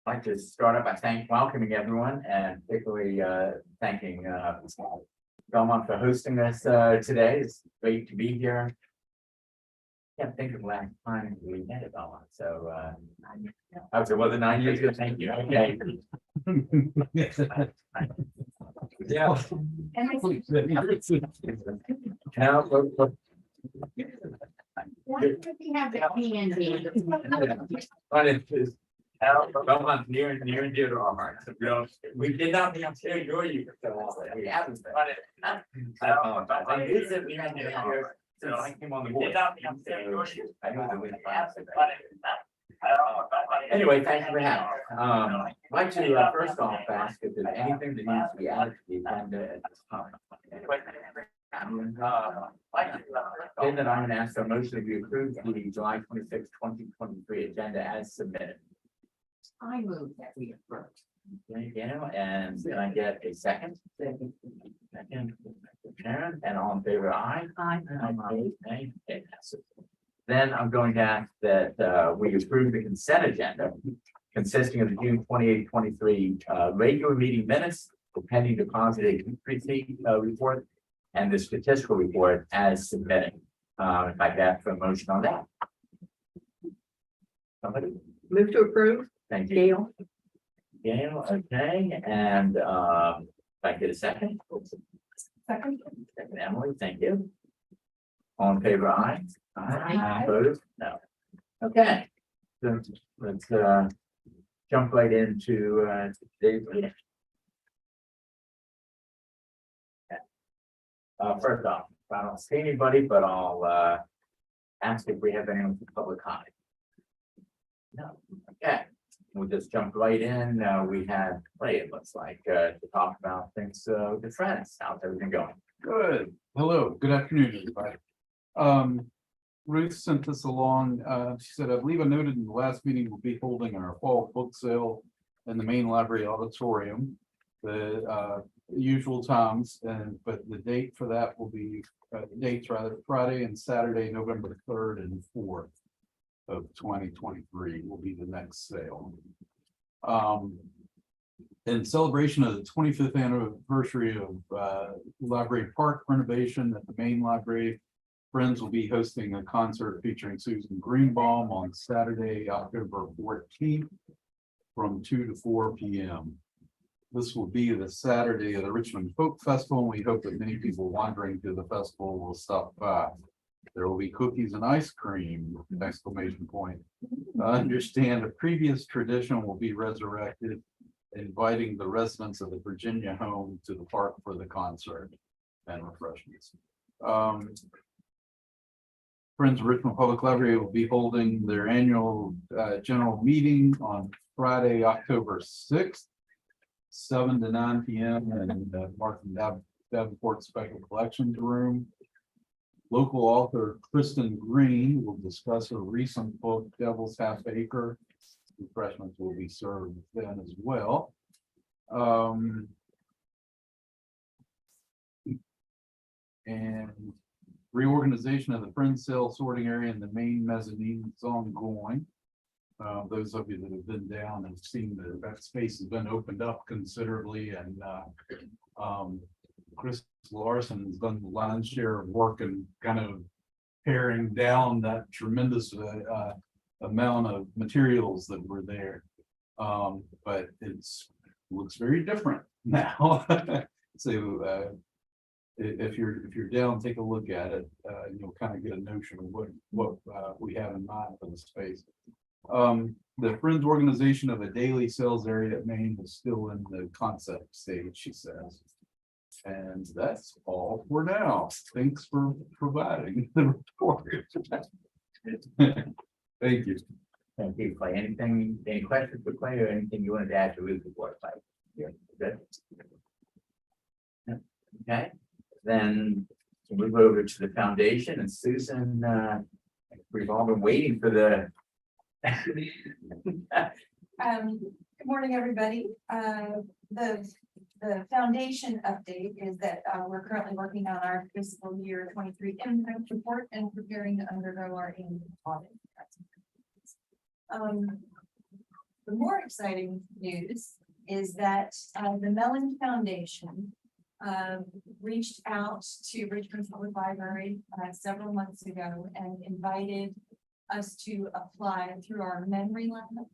I'd like to start up by welcoming everyone and particularly thanking Belmont for hosting us today. It's great to be here. Can't think of the last time we met at Belmont, so okay, was it 9 years ago? Thank you. Okay. Yeah. Now, Belmont's near and dear to our hearts. We did not share your youth. We haven't. I knew that we had to hear. So I came on the board. Anyway, thank you for having me. I'd like to first off ask if there's anything that needs to be added to the agenda at this time. Then that I'm going to ask a motion to be approved the July 26, 2023 agenda as submitted. I move that we approve. Thank you, and can I get a second? Second, Sharon, and all in favor, aye. Aye. Okay, it passes. Then I'm going to ask that we approve the consent agenda consisting of the June 28, 23 regular meeting minutes, the pending deposit receipt report, and the statistical report as submitted. If I get a motion on that. Somebody Move to approve. thank you. Gail. Gail, okay, and if I get a second. Second. Second, Emily, thank you. All in favor, aye. Aye. Opposed? No. Okay. So let's jump right into today's meeting. First off, I don't see anybody, but I'll ask if we have anyone for public comment. No. Okay. We'll just jump right in. We had plenty, it looks like, to talk about things with the friends. How's everything going? Good. Hello, good afternoon, everybody. Ruth sent this along. She said, I believe I noted in the last meeting we'll be holding our fall book sale in the main library auditorium. The usual times, but the date for that will be dates rather Friday and Saturday, November 3rd and 4th of 2023 will be the next sale. In celebration of the 25th anniversary of library park renovation at the main library, Friends will be hosting a concert featuring Susan Greenbaum on Saturday, October 14th from 2 to 4 p.m. This will be the Saturday of the Richmond Folk Festival, and we hope that many people wandering to the festival will stop by. There will be cookies and ice cream, exclamation point. I understand a previous tradition will be resurrected, inviting the residents of the Virginia home to the park for the concert and refreshments. Friends of Richmond Public Library will be holding their annual general meeting on Friday, October 6th, 7 to 9 p.m. in Martin Davenport Special Collections Room. Local author Kristen Green will discuss her recent book, Devil's Half Acre. Refreshments will be served then as well. And reorganization of the Friends Sale sorting area in the main mezzanine is ongoing. Those of you that have been down have seen that space has been opened up considerably, and Chris Larson has done the lion's share of work and kind of paring down that tremendous amount of materials that were there. But looks very different now. So if you're down, take a look at it. You'll kind of get a notion of what we have in mind for the space. The Friends organization of a daily sales area at Maine is still in the concept stage, she says. And that's all for now. Thanks for providing the report. Thank you. Thank you, Clay. Any questions for Clay or anything you wanted to add to his report, Clay? Yeah, good. Okay, then we'll move over to the foundation, and Susan, we've all been waiting for the Good morning, everybody. The foundation update is that we're currently working on our fiscal year 23 impact report and preparing to undergo our annual audit. The The more exciting news is that the Mellon Foundation reached out to Richmond Public Library several months ago and invited us to apply through our memory lab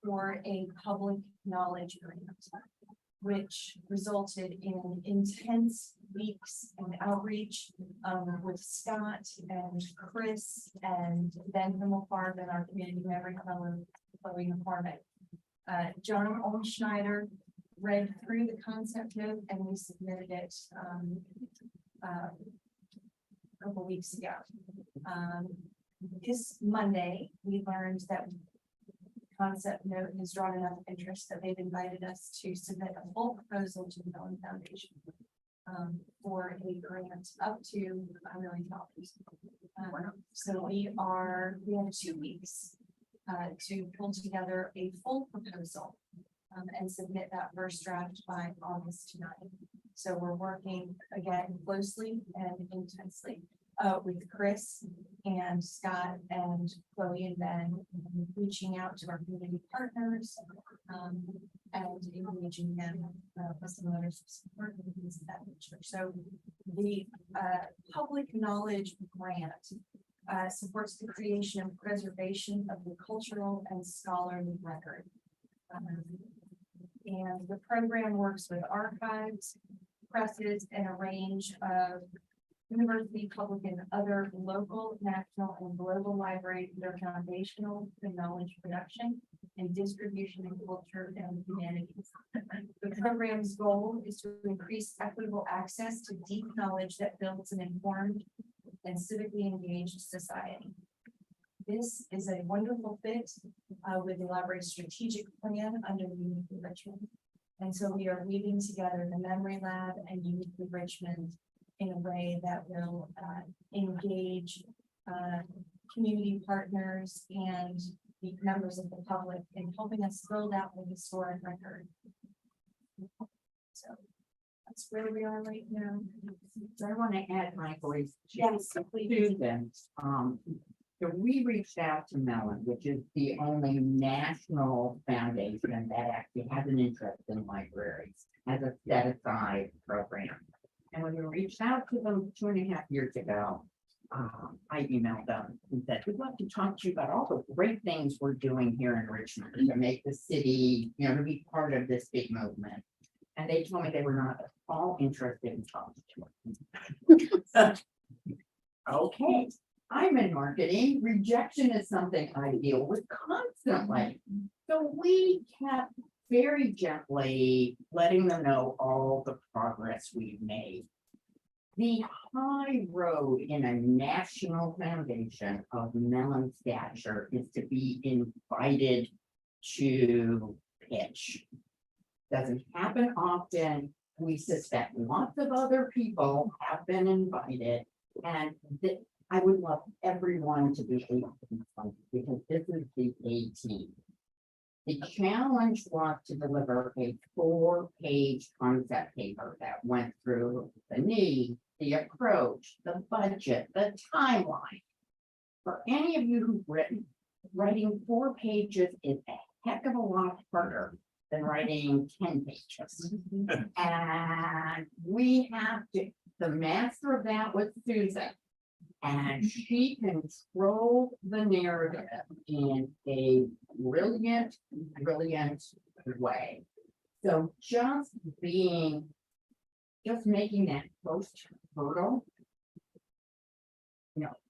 for a public knowledge grant, which resulted in intense weeks and outreach with Scott and Chris and Ben Himmelfarb and our community memory fellow, Chloe McCormick. John Olmschneider read through the concept note and we submitted it a couple weeks ago. This Monday, we learned that concept note has drawn enough interest that they've invited us to submit a full proposal to the Mellon Foundation for a grant up to $1 million. So we have 2 weeks to pull together a full proposal and submit that first draft by August 9th. So we're working again closely and intensely with Chris and Scott and Chloe and Ben, reaching out to our community partners and engaging them with some letters of support and things of that nature. So the public knowledge grant supports the creation and preservation of the cultural and scholarly record. And the program works with archives, presses, and a range of university, public, and other local, national, and global libraries that are foundational to knowledge production and distribution in culture and humanities. The program's goal is to increase equitable access to deep knowledge that builds an informed and civically engaged society. This is a wonderful fit with the library's strategic plan under Uniquely Richmond. And so we are weaving together the Memory Lab and Uniquely Richmond in a way that will engage community partners and the members of the public in helping us build out the historic record. So that's where we are right now. So I want to add my voice. Yes, please. Students, so we reached out to Mellon, which is the only national foundation that actually has an interest in libraries, has a set aside program. And when we reached out to them 2.5 years ago, I emailed them and said, we'd love to talk to you about all the great things we're doing here in Richmond to make the city, to be part of this big movement. And they told me they were not at all interested in talking to us. Okay, I'm in marketing. Rejection is something I deal with constantly. So we kept very gently letting them know all the progress we've made. The high road in a national foundation of Mellon stature is to be invited to pitch. Doesn't happen often. We suspect lots of other people have been invited, and I would love everyone to be able to be invited because this is the 18th. The challenge was to deliver a 4-page concept paper that went through the need, the approach, the budget, the timeline. For any of you who've writing 4 pages is a heck of a lot harder than writing 10 pages. And we have the master of that was Susan. And she controlled the narrative in a brilliant way. So just making that first hurdle,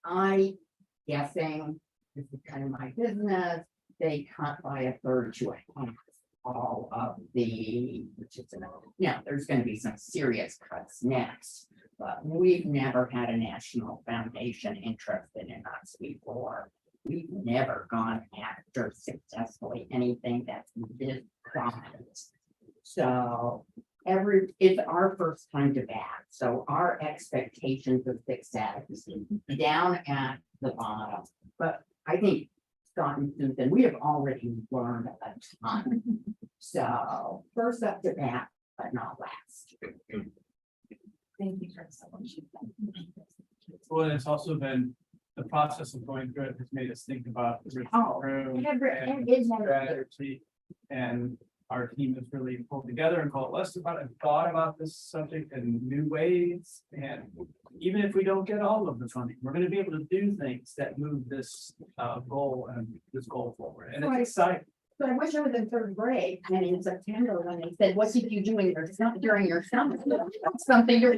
I guessing this is kind of my business. They cut by 1/3 to 1/2 all of the, which is there's going to be some serious cuts next. But we've never had a national foundation interested in us before. We've never gone after successfully anything that's this prominent. So it's our first time to bat. So our expectations of success is down at the bottom. But I think Scott and Susan, we have already learned a ton. So first up to bat, but not last. Thank you for so much. Well, it's also been the process of going through it has made us think about the Oh, Richmond room it is one of the- strategy. And our team has really pulled together and coalesced about it, and thought about this subject in new ways. And even if we don't get all of the funding, we're gonna be able to do things that move this goal and this goal forward. And Right. it's exciting. So I wish I was in third grade and in September when they said, what did you do in your, not during your summer? Something you're.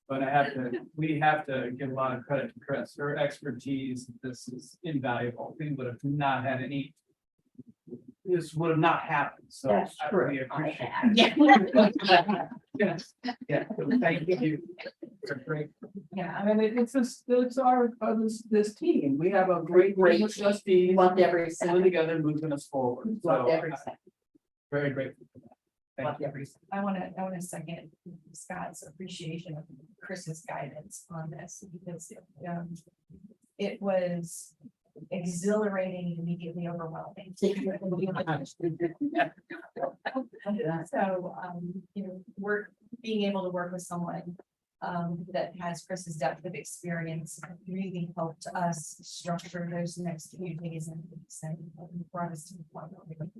But we have to give a lot of credit to Chris, her expertise. This is invaluable. We would have not had any. This would have not happened, so. That's true. We I appreciate have. it. Yes, yeah, so thank you. Great. Yeah. And it's our, this team. We have a great team of trustees. Loved every Pulling second. together, moving us forward. Loved So every second. very grateful. for that. Thank Loved you. every second. I want to second Scott's appreciation of Chris's guidance on this because it was exhilarating and immediately overwhelming. So, we're being able to work with someone that has Chris's depth of experience really helped us structure those next few days and weeks and brought us to the point where we can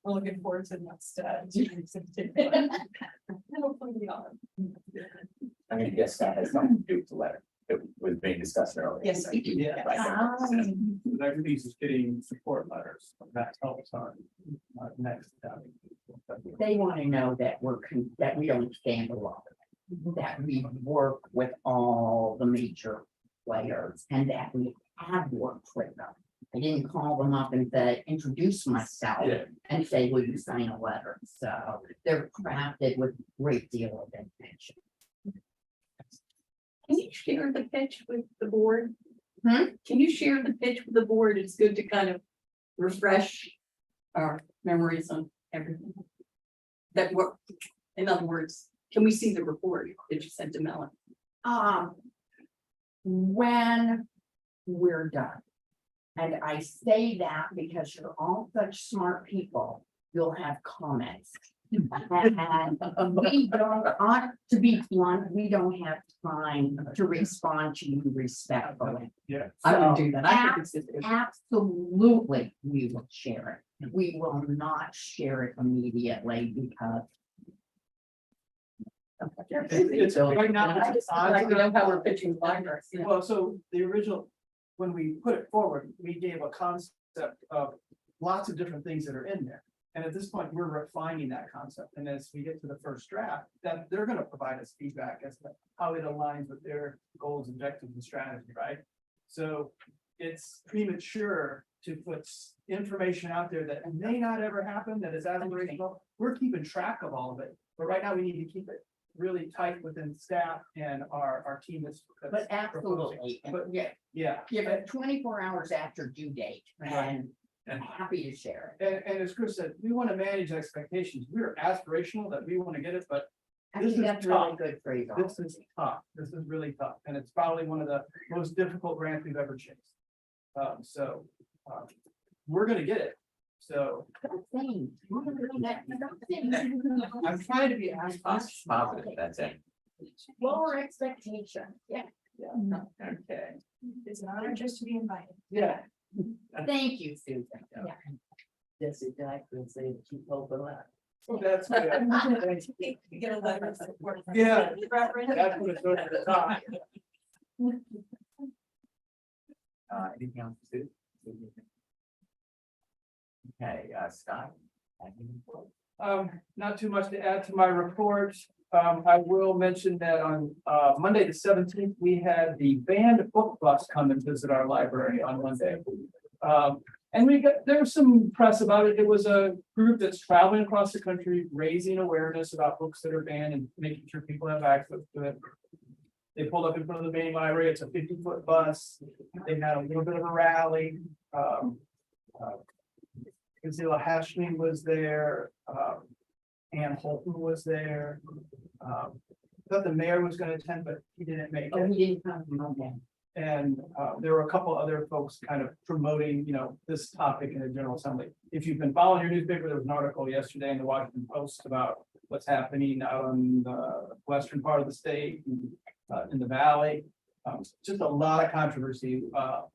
we're looking forward to the next 2 weeks. Hopefully we are. I'm gonna guess that has something to do with the letter that was being discussed earlier. Yes, sir. Yeah. Right. Everybody's just getting support letters. That helps our next. They want to know that that we don't stand alone. That we work with all the major players and that we have worked with them. I didn't call them up and say, introduce myself Yeah. and say, will you sign a letter? So they're crafted with great deal of intention. Can you share the pitch with the board? Hmm? Can you share the pitch with the board? It's good to kind of refresh our memories on everything. That work, in other words, can we see the report that you sent to Melanie? When we're done. And I say that because you're all such smart people, you'll have comments. And we don't, to be blunt, we don't have time to respond to you respectfully. Yeah. I would So, do that. I think it's just. Absolutely, we will share it. We will not share it immediately because. It's right now. I just like to know how we're pitching libraries. you know. Well, so the original, when we put it forward, we gave a concept of lots of different things that are in there. And at this point, we're refining that concept. And as we get to the first draft, that they're gonna provide us feedback as to how it aligns with their goals, objectives, and strategy, right? So it's premature to put information out there that may not ever happen, that is aspirational. We're keeping track of all of it, but right now we need to keep it really tight within staff and our team that's. But proposing. absolutely, But yeah, yeah, give it 24 hours after due date and I'm happy to share it. and as Chris said, we want to manage expectations. We're aspirational that we want to get it, but This Actually, is that's really tough. good phrase. this is tough. This is really tough, and it's probably one of the most difficult grants we've ever chased. We're gonna get it. So Same. I'm trying to be as Positive, that's it. Lower expectation, yeah. Okay. It's an honor just to be invited. Yeah. Thank you, Susan. Yeah. Yes, it does, and say keep open up. Well, that's good. You get a letter of support. from Yeah. the reverend. That's what it's going to top. Anything else, Sue? Okay, Scott? Not too much to add to my report. I will mention that on Monday, the 17th, we had the band book bus come and visit our library on Monday. And there was some press about it. It was a group that's traveling across the country, raising awareness about books that are banned and making sure people have access to it. They pulled up in front of the main library. It's a 50-foot bus. They had a little bit of a rally. Kazila Hashmi was there. Ann Holton was there. Thought the mayor was going to attend, but he didn't make Oh, it. he didn't come, okay. And there were a couple other folks kind of promoting, this topic in the General Assembly. If you've been following your newspaper, there was an article yesterday in the Washington Post about what's happening out on the western part of the state, in the valley. Just a lot of controversy.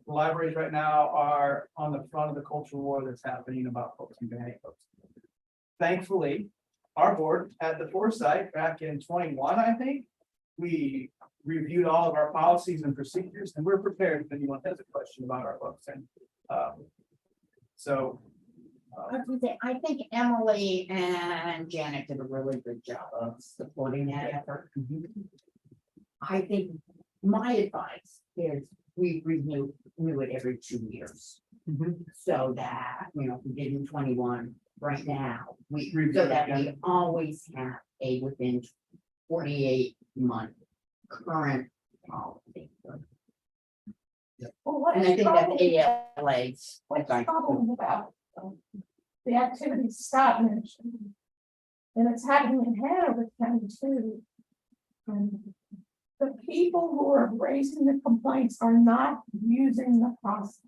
Libraries right now are on the front of the culture war that's happening about books and banning books. Thankfully, our board had the foresight back in 21, I think. We reviewed all of our policies and procedures, and we're prepared if anyone has a question about our books. And so. I was gonna say, I think Emily and Janet did a really good job of supporting that effort. I think my advice is we renew it every 2 years. So that, you know, if we did in 21, right now, so that we always have a within 48-month current policy. Well, what And I is think that's trouble- ALA's. what's trouble about the activity Scott mentioned? And it's happening in Hanover County too. And the people who are raising the complaints are not using the process.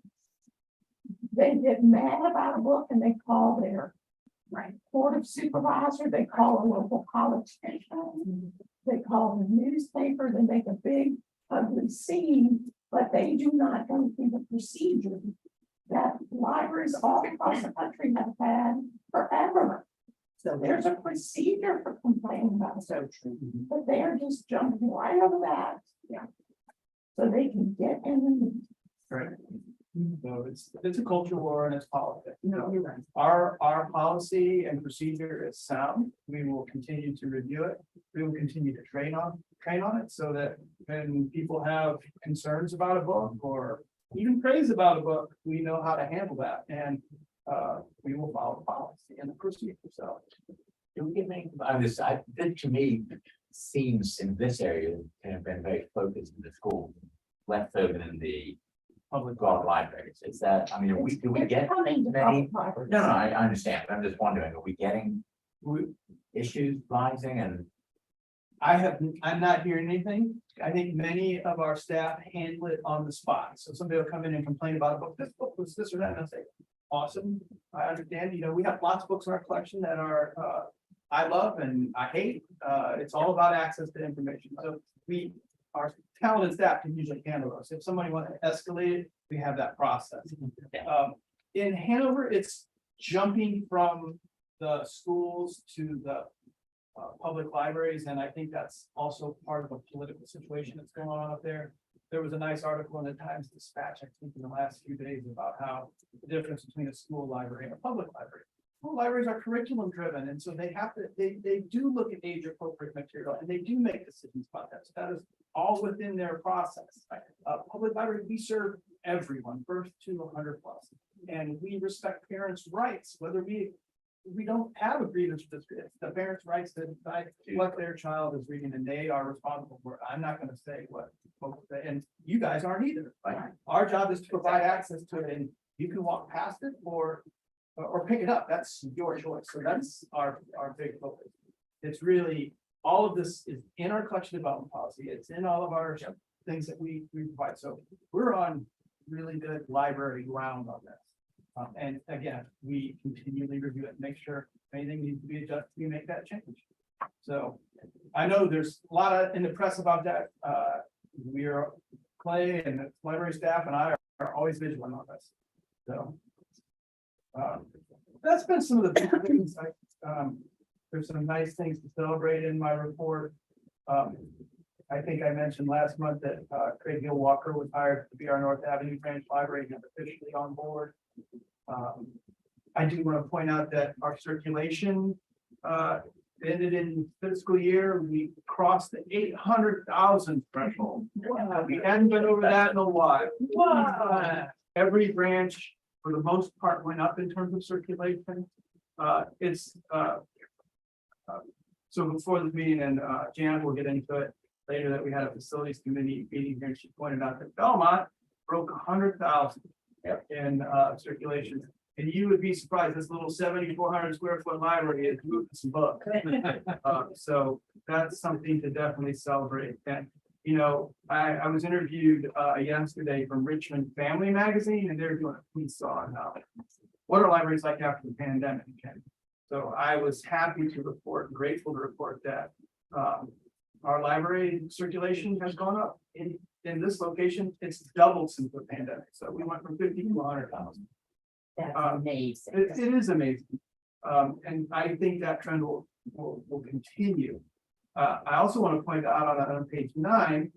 They get mad about a book and they call their board of supervisor, they call a local politician, they call the newspaper, they make a big ugly scene, but they do not go through the procedure that libraries all across the country have had forever. So there's a procedure for complaining about social, but they're just jumping right over that. Yeah. So they can get in. Right. So it's a culture war and it's politics. No, you're right. Our policy and procedure is sound. We will continue to review it. We will continue to train on it so that when people have concerns about a book or even praise about a book, we know how to handle that. And we will follow the policy and the procedure. So Do we get any, this to me seems in this area to have been very focused in the school, less so than in the public law libraries. Is that, I mean, do we It's get coming to many? public libraries. No, I understand, but I'm just wondering, are we getting issues rising and? I'm not hearing anything. I think many of our staff handle it on the spot. So somebody will come in and complain about a book, this book was this or that, and I'll say, awesome. I understand, you know, we have lots of books in our collection that are, I love and I hate. It's all about access to information. So our talented staff can usually handle those. If somebody wants to escalate it, we have that process. In Hanover, it's jumping from the schools to the public libraries, and I think that's also part of a political situation that's going on up there. There was a nice article in the Times Dispatch, I think, in the last few days about how the difference between a school library and a public library. School libraries are curriculum driven, and so they have to, they do look at age appropriate material, and they do make decisions about that. So that is all within their process. Public library, we serve everyone, birth to 100+, and we respect parents' rights, whether we don't have a grievance with this. It's the parents' rights to decide what their child is reading, and they are responsible for it. I'm not going to say what folks say, and you guys aren't either. Right? Our job is to provide access to it, and you can walk past it or pick it up. That's your choice. So that's our big focus. It's really all of this is in our collection development policy. It's in all of our things that we provide. So we're on really good library ground on this. And again, we continually review it, make sure if anything needs to be adjusted, we make that change. So I know there's a lot in the press about that. Clay and the library staff and I are always vigilant on this. So that's been some of the big things. There's some nice things to celebrate in my report. I think I mentioned last month that Craig Hill Walker was hired to be our North Avenue branch library and officially on board. I do want to point out that our circulation ended in fiscal year. We crossed the 800,000 threshold. We hadn't been over that in a while. Every branch, for the most part, went up in terms of circulation. So before the meeting, and Jan will get into it later, that we had a facilities committee meeting here, and she pointed out that Belmont broke 100,000 in circulation. And you would be surprised, this little 7,400 square foot library is moving some books. So that's something to definitely celebrate. And, you know, I was interviewed yesterday from Richmond Family Magazine, and they're doing a piece on what are libraries like after the pandemic. And So I was happy to report, grateful to report that our library circulation has gone up in this location. It's doubled since the pandemic. So we went from 50 to 100,000. That's Um, amazing. It is amazing. And I think that trend will continue. I also want to point out on page 9,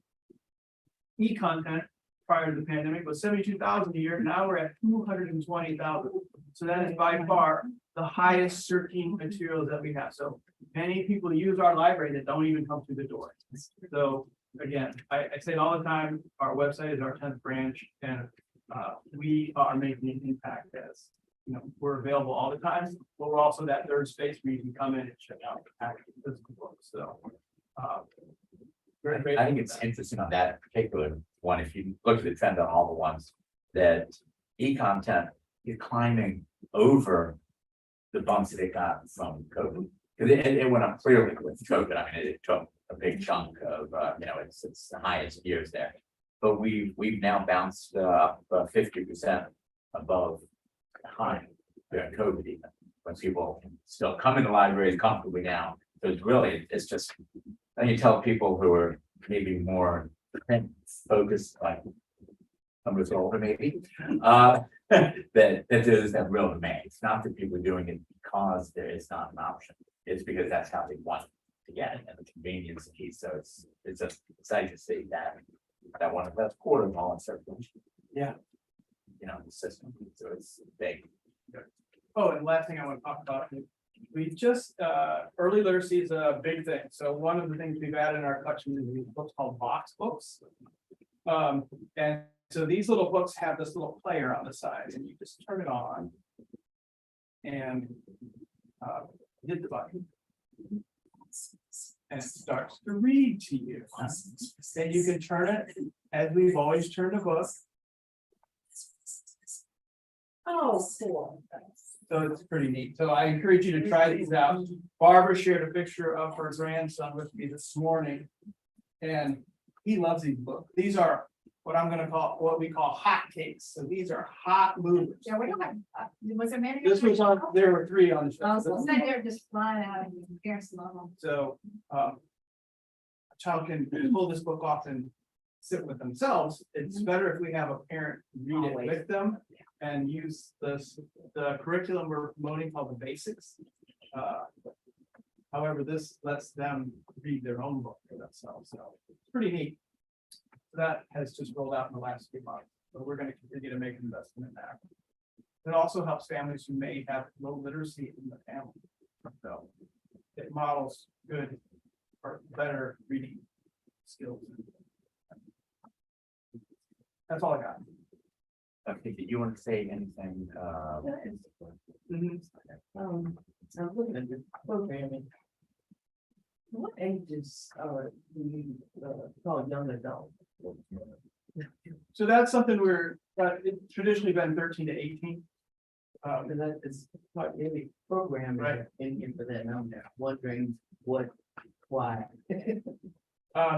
e-content prior to the pandemic was 72,000 a year. Now we're at 220,000. So that is by far the highest searching materials that we have. So many people use our library that don't even come through the door. So again, I say it all the time, our website is our 10th branch, and we are making an impact as, you know, we're available all the time, but we're also that third space where you can come in and check out the package of physical books. So very I grateful think for it's that. interesting on that particular one, if you look at the trend on all the ones, that e-content is climbing over the bumps that it got from COVID. Because it went up clearly with COVID. I mean, it took a big chunk of, you know, it's the highest years there. But we've now bounced up 50% above the high during COVID even, when people still come in the libraries comfortably now. So it's really, it's just, and you tell people who are maybe more print focused, like some of us older maybe, that there's that real demand. It's not that people are doing it because there is not an option. It's because that's how they want to get it, and the convenience key. So it's just exciting to see that one of that's quarter of all in circulation. Yeah. You know, the system. So it's big. Oh, and last thing I want to talk about, we just, early literacy is a big thing. So one of the things we've added in our collection is these books called box books. And so these little books have this little player on the side, and you just turn it on and hit the button. And it starts to read to you. And you can turn it, as we've always turned a book. Oh, cool. So it's pretty neat. So I encourage you to try these out. Barbara shared a picture of her grandson with me this morning. And he loves these books. These are what we call hot cakes. So these are hot movers. Yeah, we don't have, was there many? This was on, there were 3 on the Oh, show. so they're just flying out and your parents love them. So a child can pull this book off and sit with themselves. It's better if we have a parent read it with them and use the curriculum we're promoting called the basics. However, this lets them read their own book for themselves. So it's pretty neat. That has just rolled out in the last few months. So we're going to continue to make an investment in that. It also helps families who may have low literacy in the family. So it models good or better reading skills. That's all I got. Okay, did you want to say anything? So I'm looking at the programming. What ages are you call young adult? So that's something it's traditionally been 13 to 18. And that is part really programming Right. in for that number. Wondering why.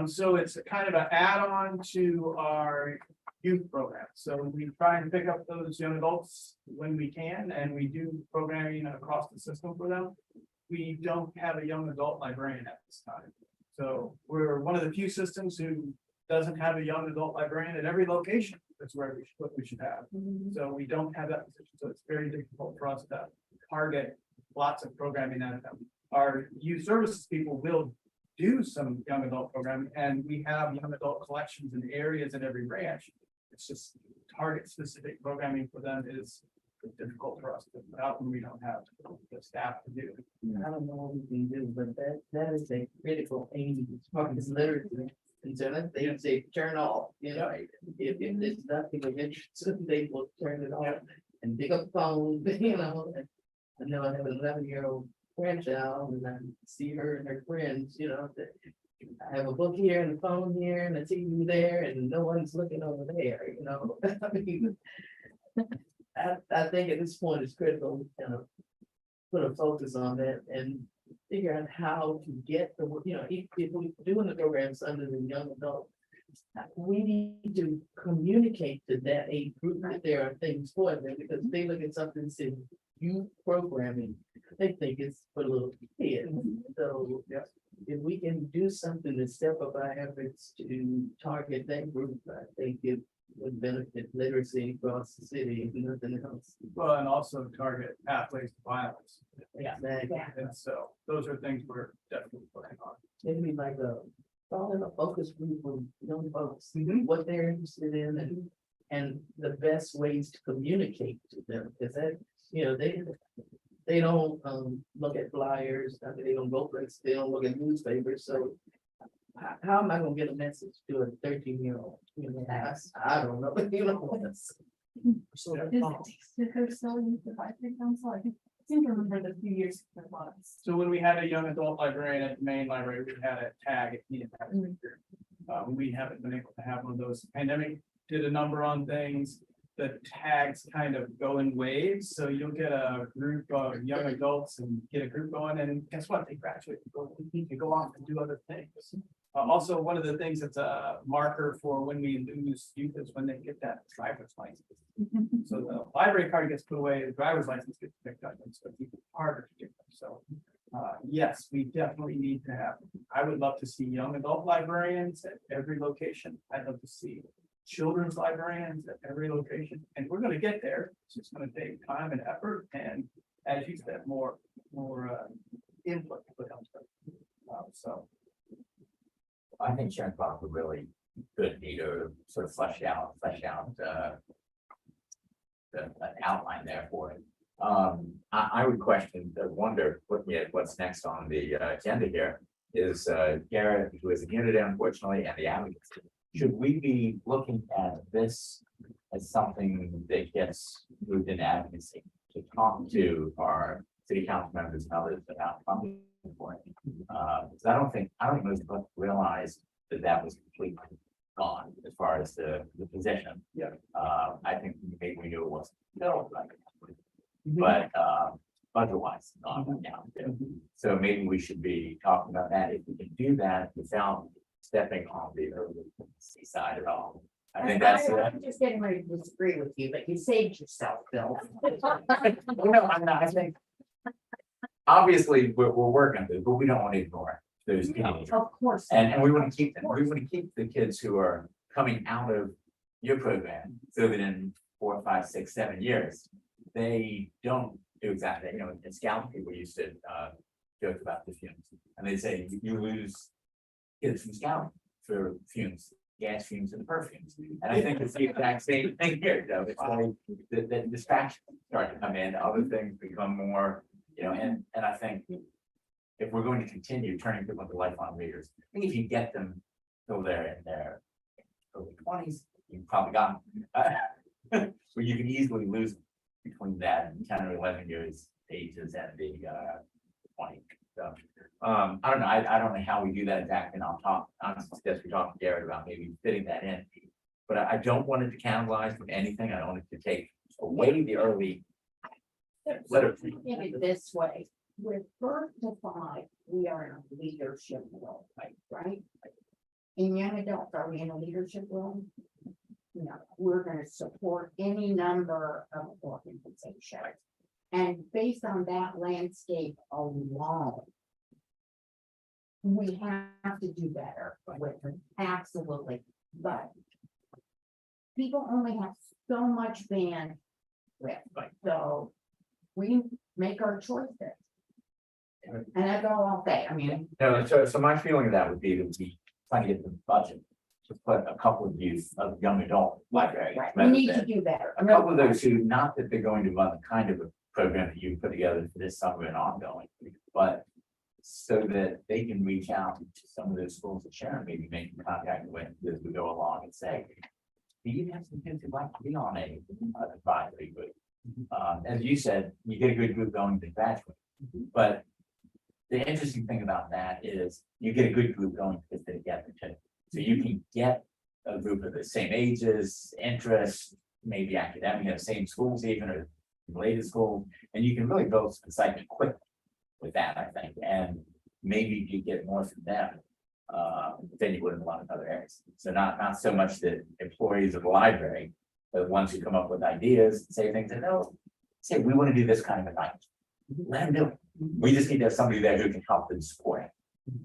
So it's kind of an add-on to our youth program. So we try and pick up those young adults when we can, and we do programming across the system for them. We don't have a young adult librarian at this time. So we're one of the few systems who doesn't have a young adult librarian at every location. That's where what we should have. So we don't have that position. So it's very difficult for us to target lots of programming at them. Our youth services people will do some young adult programming, and we have young adult collections in areas in every branch. It's just target specific programming for them is difficult for us to put out when we don't have the staff to do. I don't know what we can do, but that is a critical age. It's literacy. And so that they say turn off, you know, if there's nothing of interest, they will turn it off and pick up the phone, you know. I know I have an 11-year-old grandchild, and I see her and her friends, you know, that I have a book here and a phone here and a TV there, and no one's looking over there, you know. I mean, I think at this point it's critical to kind of put a focus on that and figure out how to get the, you know, if we're doing the programs under the young adult, we need to communicate to that age group that there are things for them, because they look at something and say, youth programming, they think it's for little kids, so. Yes. If we can do something to step up our efforts to target that group, I think it would benefit literacy across the city, if nothing else. Well, and also target pathways to violence. Exactly. And so those are things we're definitely working on. Maybe like in a focus group of young folks, Mhm. what they're interested in and the best ways to communicate to them, because that, they don't look at flyers, they don't go places, they don't look at newspapers, so. How am I gonna get a message to a 13-year-old? I don't know, So Did Coach Sully use the advisory council? I seem to remember the few years it was. So when we had a young adult librarian at the main library, we had a tag. If needed that. We haven't been able to have one of those. Pandemic did a number on things. The tags kind of go in waves, so you'll get a group of young adults and get a group going, and guess what? They graduate, they go off and do other things. Also, one of the things that's a marker for when we lose youth is when they get that driver's license. So the library card gets put away, the driver's license gets picked up, and so it's even harder to get them. So, yes, we definitely need to have, I would love to see young adult librarians at every location. I'd love to see children's librarians at every location, and we're gonna get there. It's just gonna take time and effort, and as you said, more input. So. I think Sharon Bob would really good need to sort of flesh out an outline there for it. I would wonder, looking at what's next on the agenda here, is Garrett, who is a unit unfortunately, and the advocates. Should we be looking at this as something that gets moved in advocacy to talk to our city council members and others about funding for it? Because I don't think most of us realized that was completely gone as far as the position. Yeah. I think maybe we knew it wasn't filled, but budget-wise, gone down. So maybe we should be talking about that if we can do that without stepping on the early side at all. I think that's. I'm just getting ready to disagree with you, but you saved yourself, Bill. No, I'm not. I think. Obviously, we're working on this, but we don't want to ignore those kids. Of course. And we want to keep them. We want to keep the kids who are coming out of your program so that in 4, 5, 6, 7 years, they don't do exactly, in Scout, people used to joke about the fumes. And they say you lose kids from Scout for fumes, gas fumes and perfumes. And I think it's the exact same thing here, though. It's like the distractions start to come in, other things become more, and I think if we're going to continue turning people into lifelong readers, I think if you get them till they're in their early 20s, you've probably got them. Where you can easily lose them between that and 10 or 11 years ages and the 20. So I don't know. I don't know how we do that exactly. And I'll suggest we talk to Garrett about maybe fitting that in. But I don't want it to cannibalize from anything. I don't want it to take away the early literacy. Think it this way, with birth to 5, we are in a leadership role, right? In young adults, are we in a leadership role? No, we're gonna support any number of organizations. And based on that landscape alone, we have to do better with it, absolutely, but people only have so much bandwidth, so we make our choices. And that's all I'll say, I mean. No, so my feeling of that would be that we try to get the budget to put a couple of young adult libraries. Right, we rather need to than do better. a couple of those who, not that they're going to run the kind of a program that you put together for this summer and ongoing, but so that they can reach out to some of those schools that Sharon maybe making contact with as we go along and say, do you have some kids who'd like to be on an advisory group? As you said, you get a good group going to graduate, but the interesting thing about that is you get a good group going because they get together too. So you can get a group of the same ages, interests, maybe academic, same schools even, or related schools, and you can really build some excitement quickly with that, I think, and maybe you get more from them than you would in a lot of other areas. So not so much that employees of the library, but the ones who come up with ideas, say things that, say we want to do this kind of a night. let them do it. We just need to have somebody there who can help them support it.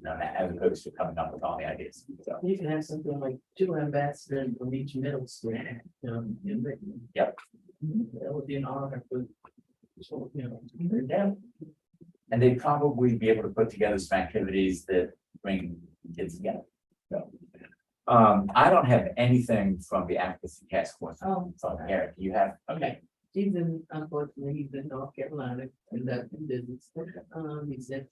As opposed to coming up with all the ideas. So, You can have something like 2 ambassadors from each middle school. In Richmond. Yep. That would be an honor for. So, them. and they'd probably be able to put together some activities that bring kids together. So, I don't have anything from the advocacy task force. Oh. From Eric, you have, okay, He's in, unfortunately, he's in North Carolina, and that's in business. He said,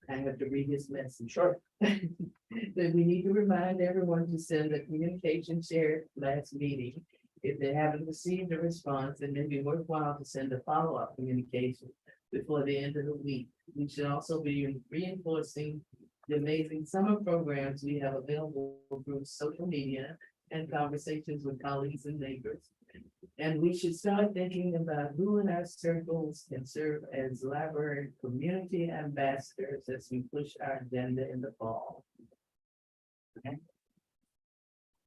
I have to read his message. sure. That we need to remind everyone to send the communication shared last meeting. If they haven't received a response, it may be worthwhile to send a follow-up communication before the end of the week. We should also be reinforcing the amazing summer programs we have available through social media and conversations with colleagues and neighbors. And we should start thinking about who in our circles can serve as library community ambassadors as we push our agenda in the fall.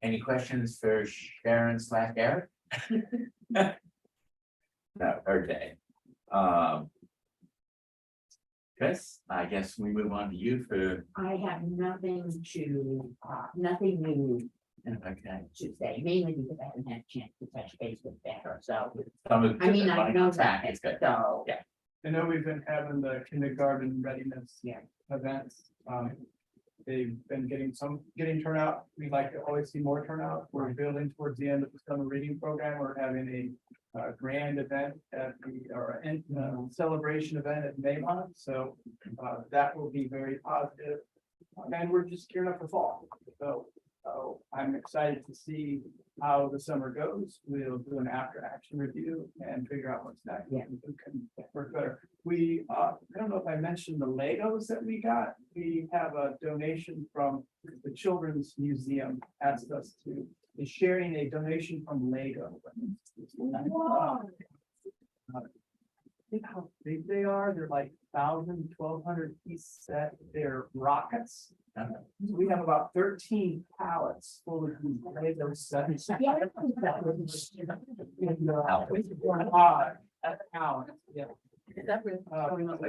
Any questions for Sharon / Eric? No, okay. Chris, I guess we move on to you for, I have nothing to, nothing new okay. to say, mainly because I haven't had a chance to touch base with Becca, so. Some of I mean, I know track that, is good. so. Yeah. I know we've been having the kindergarten readiness. Yeah. Events. They've been getting turnout. We'd like to always see more turnout. We're building towards the end of the summer reading program. We're having a grand event at celebration event at Maymont. So that will be very positive. And we're just gearing up for fall. So I'm excited to see how the summer goes. We'll do an after action review and figure out what's next. Yeah. Who can work better. We, I don't know if I mentioned the Legos that we got. We have a donation from the Children's Museum asked us to, is sharing a donation from Lego. Think how big they are. They're like 1,000, 1,200 piece set. They're rockets. We have about 13 pallets full of these Lego sets. Yeah. Is that really showing up?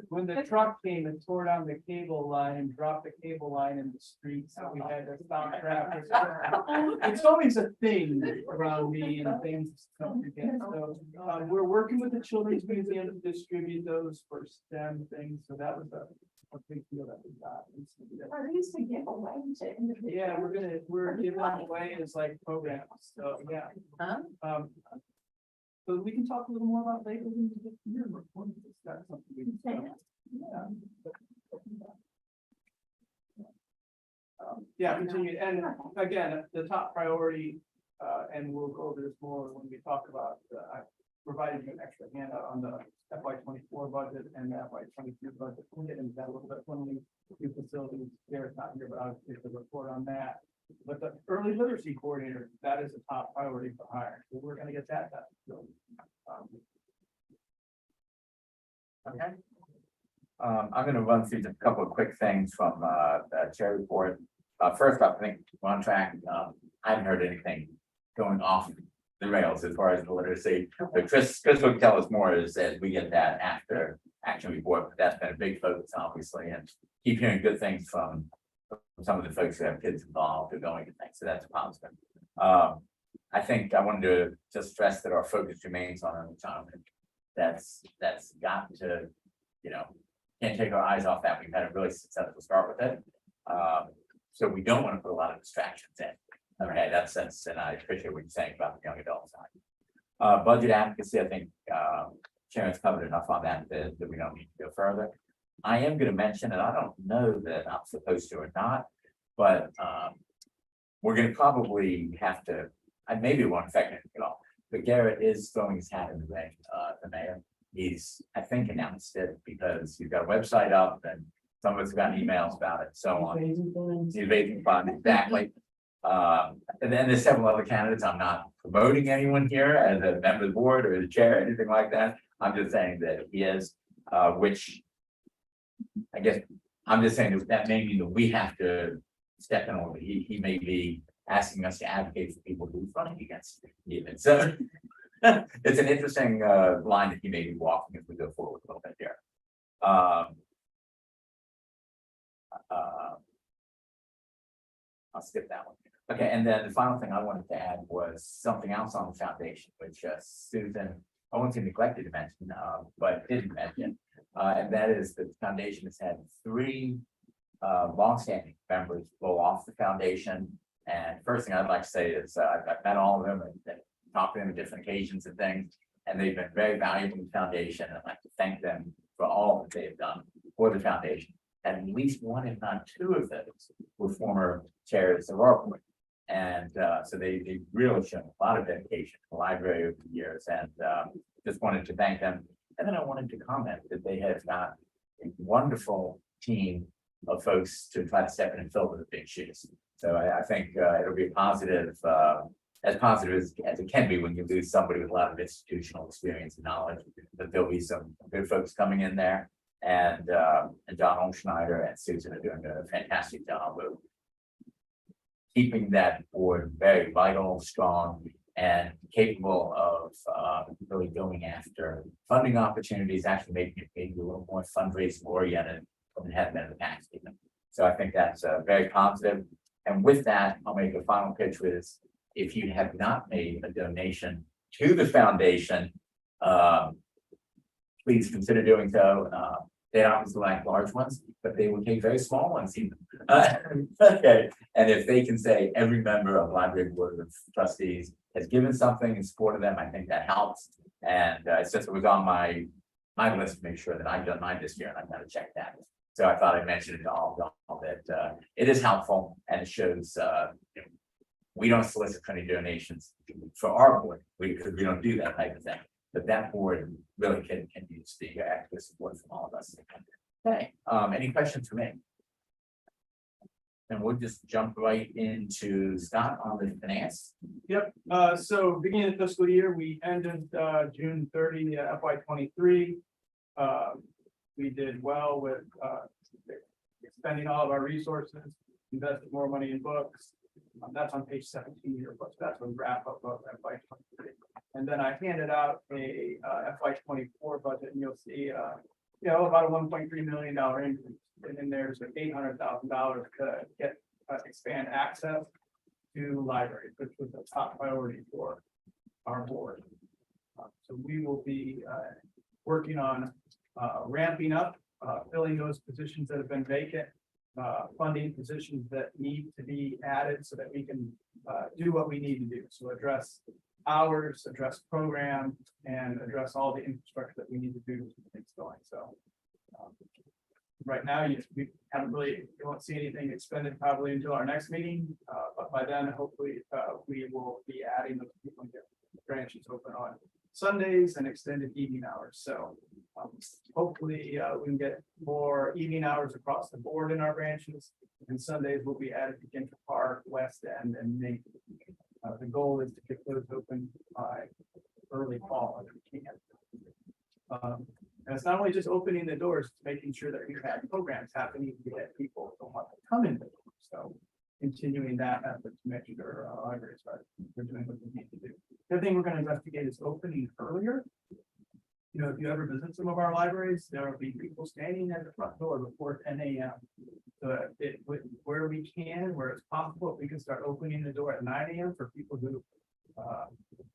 When the truck came and tore down the cable line and dropped the cable line in the street, so we had to stop traffic. It's always a thing around me and things. So, we're working with the Children's Museum to distribute those for STEM things, so that was a big deal that we got. Are these to give away to individuals? Yeah, we're giving them away as like programs, so, yeah. Huh? So we can talk a little more about Legos in the year report. That's something we can. Yeah, continue, and again, the top priority, and we'll go over this more when we talk about, I provided you an extra handout on the FY24 budget and the FY22 budget. We'll get into that a little bit when we do facilities. Garrett's not here, but I'll give the report on that. But the early literacy coordinator, that is a top priority for hiring, so we're gonna get that done. So, Okay. I'm gonna run through just a couple of quick things from the chair report. First off, I think we're on track. I haven't heard anything going off the rails as far as the literacy. But Chris will tell us more as we get that after action report. But that's been a big focus, obviously, and keep hearing good things from some of the folks who have kids involved or going to things. So that's positive. I think I wanted to just stress that our focus remains on early childhood. That's got to, can't take our eyes off that. We've had a really successful start with it. So we don't want to put a lot of distractions in. Okay, that's sense, and I appreciate what you're saying about the young adult side. Budget advocacy, I think Sharon's covered enough on that we don't need to go further. I am going to mention, and I don't know that I'm supposed to or not, but we're going to probably have to, maybe it won't affect anything at all, but Garrett is throwing his hat in the ring, the mayor. He's, I think, announced it because you've got a website up and some of us got emails about it, so on. The evading fund, exactly. And then there's several other candidates. I'm not promoting anyone here as a member of the board or the chair or anything like that. I'm just saying that he is, which I guess I'm just saying that may mean that we have to step in over. He may be asking us to advocate for people who's running against him even. So it's an interesting line that he may be walking as we go forward a little I'll skip that one. Okay, and then the final thing I wanted to add was something else on the foundation, which Susan, I won't say neglected to mention, but didn't mention. And that is that the foundation has had 3 longstanding members blow off the foundation. And first thing I'd like to say is I've met all of them and talked to them on different occasions and things, and they've been very valuable to the foundation. I'd like to thank them for all that they've done for the foundation. And at least 1, if not 2 of those were former chairs of our board. And so they really shown a lot of dedication to the library over the years, and just wanted to thank them. And then I wanted to comment that they have got a wonderful team of folks to try to step in and fill the big shoes. So I think it'll be positive as it can be when you lose somebody with a lot of institutional experience and knowledge. But there'll be some good folks coming in there, and John Olschneider and Susan are doing a fantastic job of keeping that board very vital, strong, and capable of really going after funding opportunities, actually making it maybe a little more fundraising oriented than it had been in the past. Even. So I think that's very positive. And with that, I'll make a final pitch with this. If you have not made a donation to the foundation, please consider doing so. They obviously like large ones, but they will take very small ones even. Okay, and if they can say every member of Library Board of Trustees has given something in support of them, I think that helps. And it's just, it was on my list to make sure that I've done mine this year, and I've got to check that. So I thought I'd mention it to all that it is helpful, and it shows we don't solicit for any donations for our board, because we don't do that type of thing. But that board really can use the active support from all of us. Okay, any questions for me? And we'll just jump right into Scott on the finance. Yep, so beginning of fiscal year, we ended June 30, FY 23. We did well with spending all of our resources, invested more money in books. That's on page 17 of your book. That's a wrap up of FY 23. And then I handed out a FY 24 budget, and you'll see about a $1.3 million increase. And then there's an $800,000 to expand access to libraries, which was a top priority for our board. So we will be working on ramping up, filling those positions that have been vacant, funding positions that need to be added so that we can do what we need to do. So address hours, address program, and address all the infrastructure that we need to do to keep things going. So right now, we haven't really, you won't see anything expended probably until our next meeting. But by then, hopefully, we will be adding those people and get branches open on Sundays and extended evening hours. So hopefully we can get more evening hours across the board in our branches. And Sundays will be added to Ginter Park, West End, and Main. The goal is to get those open by early fall if we can. And it's not only just opening the doors, it's making sure that we have programs happening to get people who want to come in the door. So continuing that effort to make sure libraries are doing what they need to do. The other thing we're going to investigate is opening earlier. If you ever visit some of our libraries, there will be people standing at the front door before 10 a.m. So where we can, where it's possible, we can start opening the door at 9 a.m. for people who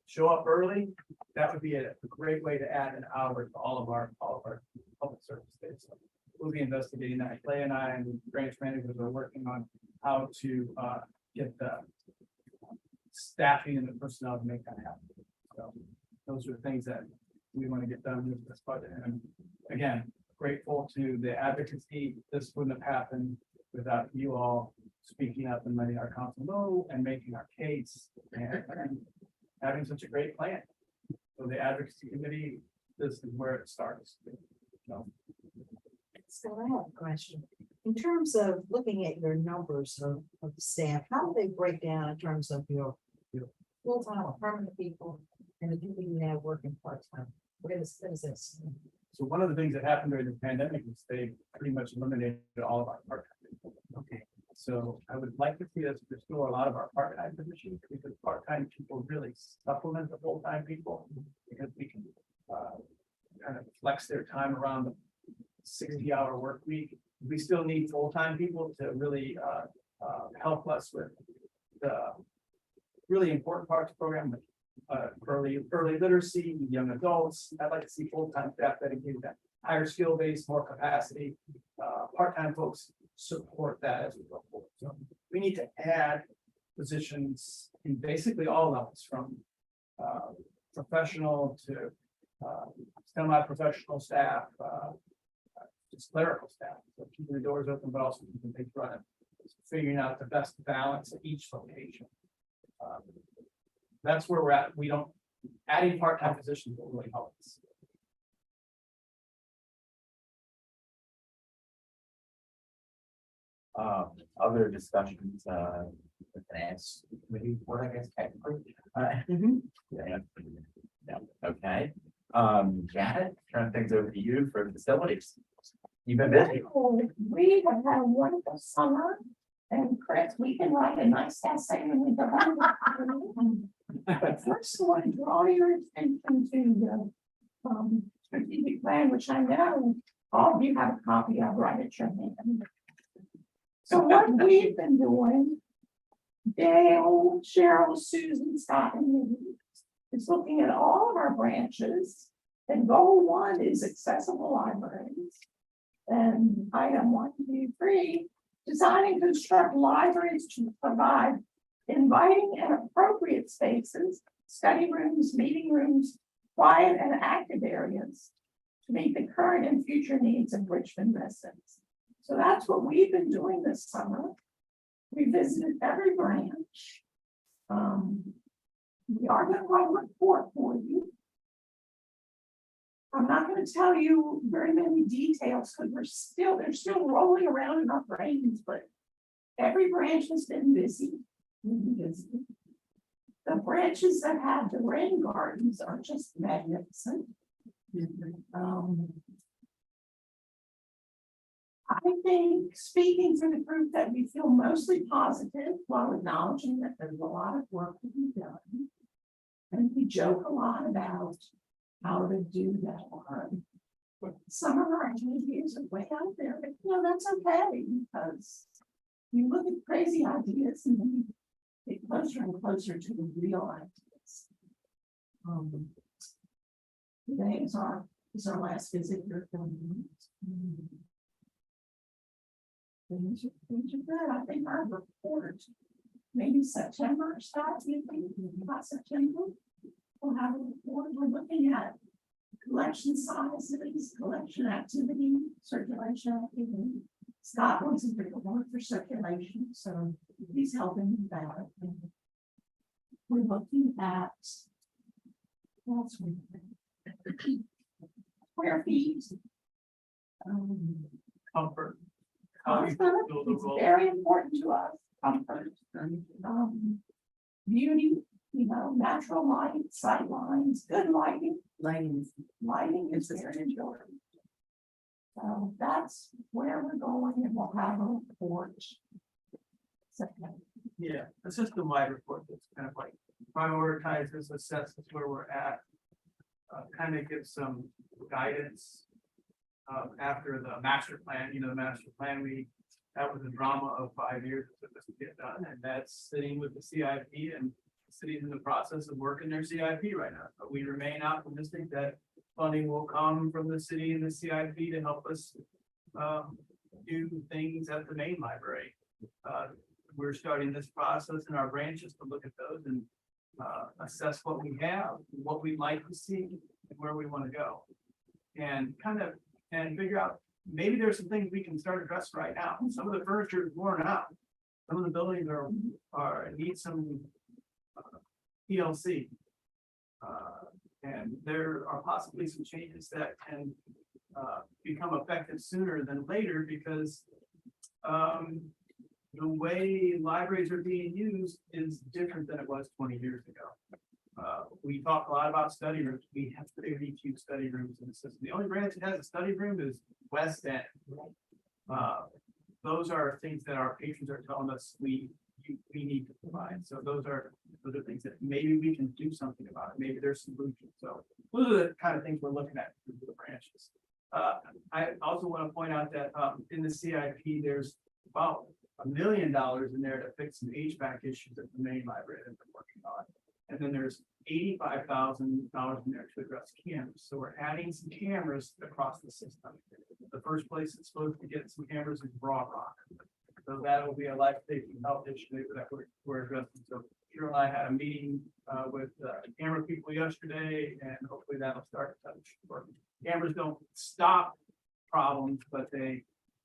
show up early. That would be a great way to add an hour to all of our public service days. So we'll be investigating that. Clay and I and branch managers are working on how to get the staffing and the personnel to make that happen. So those are things that we want to get done with this budget. And again, grateful to the advocacy. This wouldn't have happened without you all speaking up and letting our council know and making our case and having such a great plan. So the advocacy committee, this is where it starts. So I have a question. In terms of looking at your numbers of the staff, how do they break down in terms of your full-time or permanent people and the people you have working part-time? What is this? So one of the things that happened during the pandemic is they pretty much eliminated all of our part-time people. Okay. So I would like to see us restore a lot of our part-time positions, because part-time people really supplement the full-time people, because we can kind of flex their time around 60-hour work week. We still need full-time people to really, help us with the really important parts of the program, early literacy, young adults. I'd like to see full-time staff dedicated to that, higher skill base, more capacity. Part-time folks support that as we go forward. So we need to add positions in basically all levels, from professional to semi-professional staff, just clerical staff, so keeping the doors open, but also keeping things running, figuring out the best balance at each location. That's where we're at. We don't, adding part-time positions will really help us. Other discussions, the finance committee, what I guess technically. Yeah. Yeah, okay. Janet, turn things over to you for facilities. You've been busy. We have had a wonderful summer, and Chris, we can write a nice essay when we go home. But first, I want to draw your attention to the strategic plan, which I know all of you have a copy of right at your hand. So what we've been doing, Dale, Cheryl, Susan, Scott, and me, is looking at all of our branches. And goal one is accessible libraries. And item 1, 2, 3, design and construct libraries to provide inviting and appropriate spaces, study rooms, meeting rooms, quiet and active areas to meet the current and future needs of Richmond residents. So that's what we've been doing this summer. We visited every branch. We are going to write a report for you. I'm not going to tell you very many details because they're still rolling around in our brains, but every branch has been busy. The branches that have the rain gardens are just magnificent. I think, speaking for the group, that we feel mostly positive while acknowledging that there's a lot of work to be done. And we joke a lot about how to do that one. Some of our ideas are way out there, but that's okay, because you look at crazy ideas and then you get closer and closer to the real ideas. Today is our last visit here. Things are good. I think our report, maybe September, starts, you think, about September. We'll have a report. We're looking at collection sizes, collection activity, circulation activity. Scott wants to do more for circulation, so he's helping with that. We're looking at square feet. Comfort. Comfort is very important to us. Comfort, beauty, natural light, sight lines, good lighting. Lighting is very important. So that's where we're going, and we'll have a report. Yeah, a system-wide report that's kind of like prioritizes, assesses where we're at, kind of gives some guidance. After the master plan, the master plan, that was a drama of 5 years that took us to get done, and that's sitting with the CIP, and cities in the process of working their CIP right now. But we remain optimistic that funding will come from the city and the CIP to help us do things at the main library. We're starting this process in our branches to look at those and assess what we have, what we'd like to see, and where we want to go. And figure out, maybe there's some things we can start addressing right now. Some of the furniture is worn out. Some of the buildings need some TLC. And there are possibly some changes that can become effective sooner than later, because the way libraries are being used is different than it was 20 years ago. We talk a lot about study rooms. We have very few study rooms in the system. The only branch that has a study room is West End. Those are things that our patrons are telling us we need to provide. So those are things that maybe we can do something about it. Maybe there's solutions. So those are the kind of things we're looking at through the branches. I also want to point out that, in the CIP, there's about $1 million in there to fix some HVAC issues at the main library that they're working on. And then there's $85,000 in there to address cameras. So we're adding some cameras across the system. The first place it's supposed to get some cameras is Broad Rock. So that will be a life safety health issue that we're addressing. So Cheryl and I had a meeting with camera people yesterday, and hopefully that'll start to touch. Cameras don't stop problems, but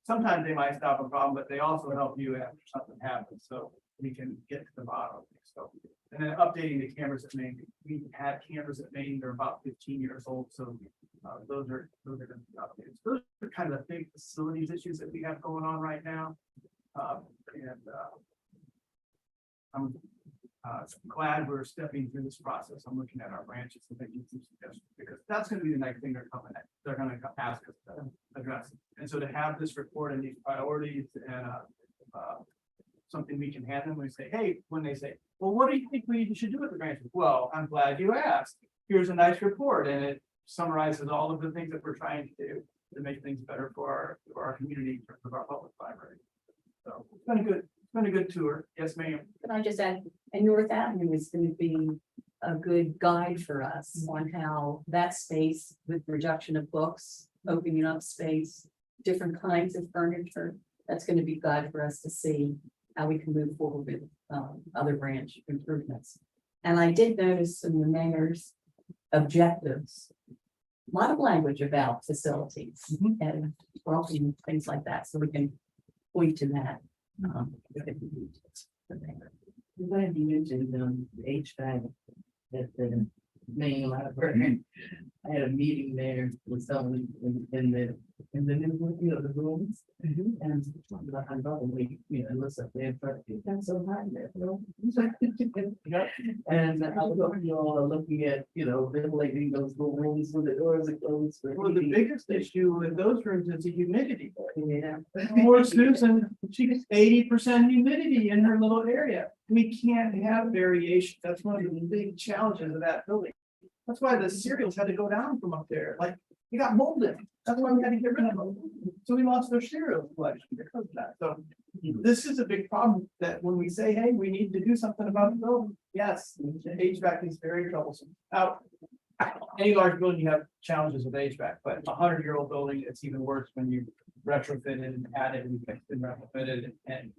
sometimes they might stop a problem, but they also help you after something happens. So we can get to the bottom of it. So, and then updating the cameras at Maine. We had cameras at Maine, they're about 15 years old. So those are going to be updated. So those are kind of the big facilities issues that we have going on right now. I'm glad we're stepping through this process. I'm looking at our branches and making some suggestions, because that's going to be the next thing they're coming at. They're going to ask us to address it. And so to have this report and these priorities and something we can hand them, we say, hey, when they say, well, what do you think we should do with the branches? Well, I'm glad you asked. Here's a nice report, and it summarizes all of the things that we're trying to do to make things better for our community, in terms of our public library. So it's been a good. It's been a good tour. Yes, ma'am. Can I just add, and North Avenue is going to be a good guide for us on how that space with reduction of books, opening up space, different kinds of furniture, that's going to be a guide for us to see how we can move forward with other branch improvements. And I did notice in the mayor's objectives, a lot of language about facilities and welcoming, things like that, so we can point to that. I'm glad you mentioned HVAC at the main library. I had a meeting there with someone in the new, the rooms. And I thought, it looks like they're that's so high there, And I was you all are looking at, ventilating those little rooms with the doors are closed. Well, the biggest issue in those rooms is the humidity. Yeah. Poor Susan, she gets 80% humidity in her little area. We can't have variation. That's one of the big challenges of that building. That's why the cereals had to go down from up there. Like, you got molded. That's why we had to get rid of them. So we lost their cereal collection because of that. So this is a big problem that when we say, hey, we need to do something about the building. Yes, the HVAC is very troublesome. Now, any large building, you have challenges with HVAC, but a 100-year-old building, it's even worse when you retrofit it and add it and fixed and retrofitted. And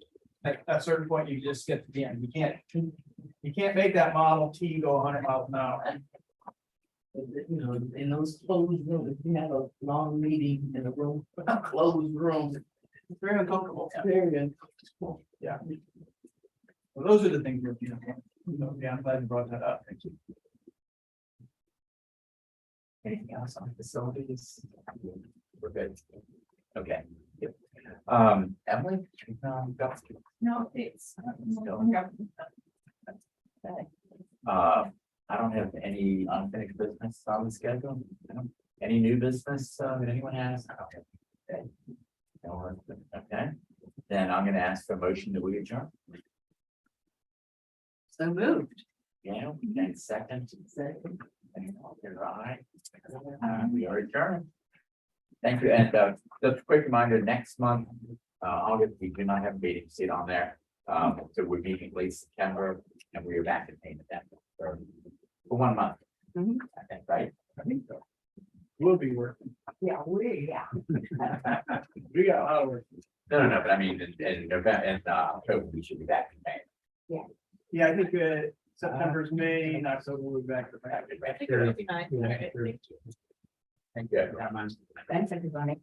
at a certain point, you just get to the end. You can't make that Model T go 100 miles an hour. In those closed rooms, if you have a long meeting in a room, a closed room, It's very uncomfortable. very uncomfortable. Yeah. Well, those are the things we're, yeah, I'm glad you brought that up. Thank you. Anything else on facilities? We're good. Okay. Emily? Go. No, it's. I don't have any unfinished business on the schedule. Any new business that anyone has? I don't have. Okay. No one? Okay, then I'm gonna ask for a motion that we adjourn. So moved. Yeah, and second. And all in favor, aye. We are adjourned. Thank you, and just a quick reminder, next month, August, we do not have a meeting, see it on there. So we're meeting late September, and we are back in payment then for 1 month. I think, right? I think so. We'll be working. Yeah. We got a lot of work. No, but I mean, in November, in October, we should be back in payment. Yeah, I think September's May, and October we'll be back to back. I think it would be nice. Thank you. Thanks, everybody.